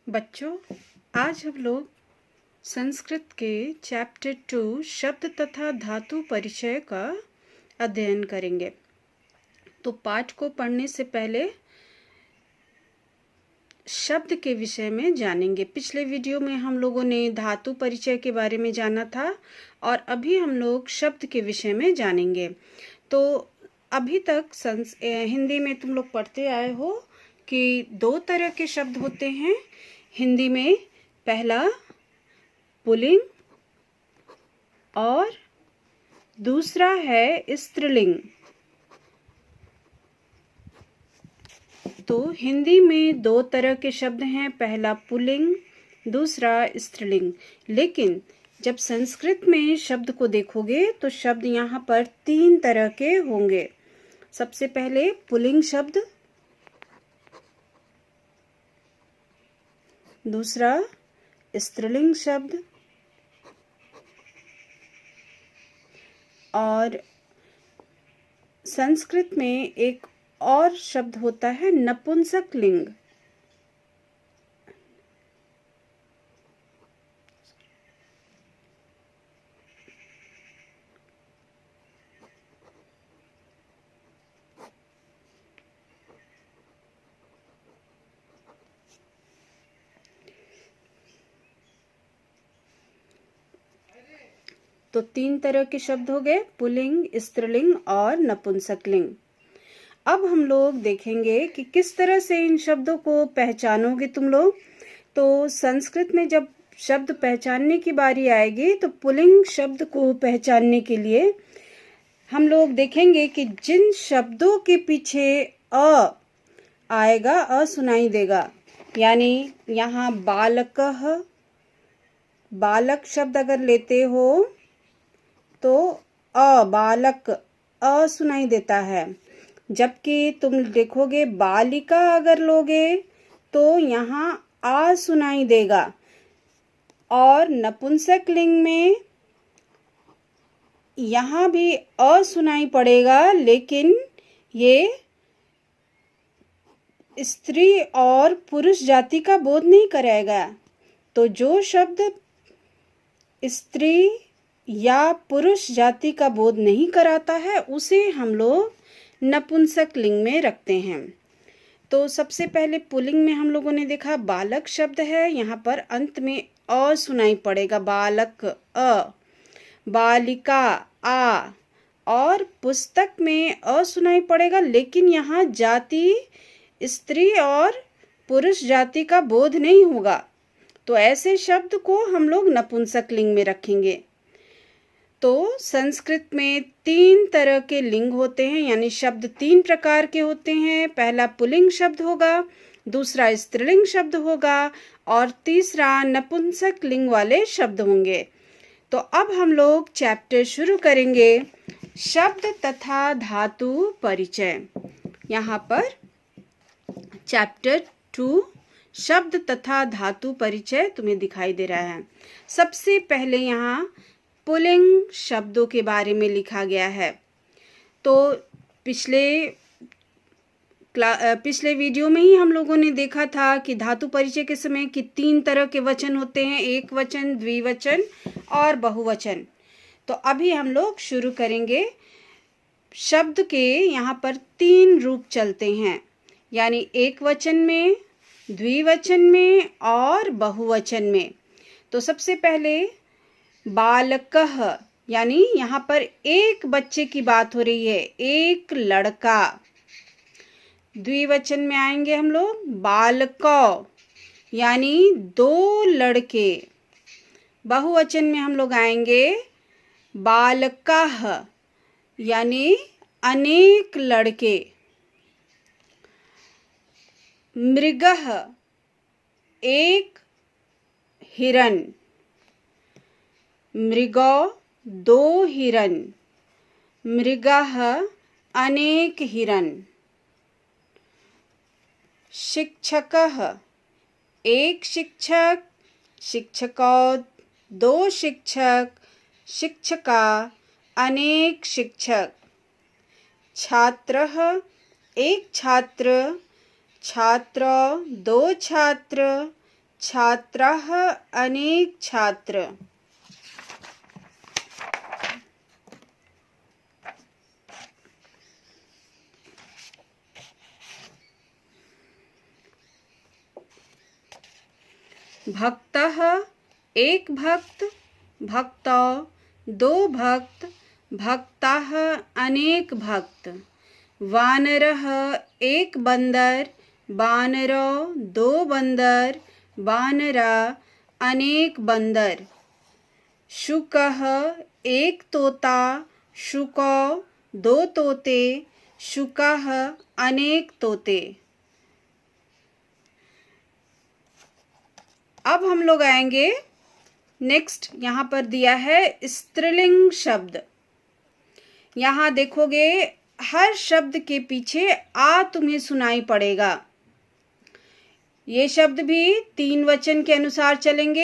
बच्चों, आज हम लोग संस्कृत के चैप्टर 2 शब्द तथा धातु परिचय का अध्ययन करेंगे। तो पाठ को पढ़ने से पहले शब्द के विषय में जानेंगे। पिछले वीडियो में हम लोगों ने धातु परिचय के बारे में जाना था और अभी हम लोग शब्द के विषय में जानेंगे। तो अभी तक हिंदी में तुम लोग पढ़ते आए हो कि दो तरह के शब्द होते हैं हिंदी में। पहला पुल्लिंग और दूसरा है स्त्रीलिंग। तो हिंदी में दो तरह के शब्द हैं, पहला पुल्लिंग, दूसरा स्त्रीलिंग। लेकिन जब संस्कृत में शब्द को देखोगे तो शब्द यहाँ पर तीन तरह के होंगे। सबसे पहले पुल्लिंग शब्द, दूसरा स्त्रीलिंग शब्द और संस्कृत में एक और शब्द होता है नपुंसक लिंग। तो तीन तरह के शब्द हो गए, पुल्लिंग, स्त्रीलिंग और नपुंसकलिंग। अब हम लोग देखेंगे कि किस तरह से इन शब्दों को पहचानोगे तुम लोग। तो संस्कृत में जब शब्द पहचानने की बारी आएगी तो पुल्लिंग शब्द को पहचानने के लिए हम लोग देखेंगे कि जिन शब्दों के पीछे अ आएगा, अ सुनाई देगा, यानी यहाँ बालकः, बालक शब्द अगर लेते हो तो अ, बालक अ सुनाई देता है। जबकि तुम देखोगे बालिका अगर लोगे तो यहाँ आ सुनाई देगा। और नपुंसकलिंग में यहाँ भी अ सुनाई पड़ेगा, लेकिन ये स्त्री और पुरुष जाति का बोध नहीं कराएगा। तो जो शब्द स्त्री या पुरुष जाति का बोध नहीं कराता है उसे हम लोग नपुंसक लिंग में रखते हैं। तो सबसे पहले पुल्लिंग में हम लोगों ने देखा बालक शब्द है, यहाँ पर अंत में अ सुनाई पड़ेगा, बालक अ, बालिका आ, और पुस्तक में अ सुनाई पड़ेगा, लेकिन यहाँ जाति स्त्री और पुरुष जाति का बोध नहीं होगा। तो ऐसे शब्द को हम लोग नपुंसक लिंग में रखेंगे। तो संस्कृत में तीन तरह के लिंग होते हैं, यानी शब्द तीन प्रकार के होते हैं। पहला पुल्लिंग शब्द होगा, दूसरा स्त्रीलिंग शब्द होगा और तीसरा नपुंसक लिंग वाले शब्द होंगे। तो अब हम लोग चैप्टर शुरू करेंगे, शब्द तथा धातु परिचय। यहाँ पर चैप्टर 2 शब्द तथा धातु परिचय तुम्हें दिखाई दे रहा है। सबसे पहले यहाँ पुल्लिंग शब्दों के बारे में लिखा गया है। तो पिछले वीडियो में ही हम लोगों ने देखा था कि धातु परिचय के समय कि तीन तरह के वचन होते हैं, एक वचन, द्विवचन और बहुवचन। तो अभी हम लोग शुरू करेंगे। शब्द के यहाँ पर तीन रूप चलते हैं, यानी एक वचन में, द्विवचन में और बहुवचन में। तो सबसे पहले बालकः, यानी यहाँ पर एक बच्चे की बात हो रही है, एक लड़का। द्विवचन में आएंगे हम लोग बालकौ, यानी दो लड़के। बहुवचन में हम लोग आएंगे बालकाः, यानी अनेक लड़के। मृगः, एक हिरन। मृगौ, दो हिरन। मृगः, अनेक हिरन। शिक्षकः, एक शिक्षक। शिक्षकौ, दो शिक्षक। शिक्षका, अनेक शिक्षक। छात्रः, एक छात्र। छात्रौ, दो छात्र। छात्राः अनेक छात्र। भक्तः एक भक्त, भक्तौ दो भक्त, भक्ताः अनेक भक्त। वानरः एक बंदर, बानरौ दो बंदर, बानरा अनेक बंदर। शुकः एक तोता, शुकौ दो तोते, शुकाः अनेक तोते। अब हम लोग आएंगे नेक्स्ट, यहाँ पर दिया है स्त्रीलिंग शब्द। यहाँ देखोगे हर शब्द के पीछे आ तुम्हें सुनाई पड़ेगा। ये शब्द भी 3 वचन के अनुसार चलेंगे।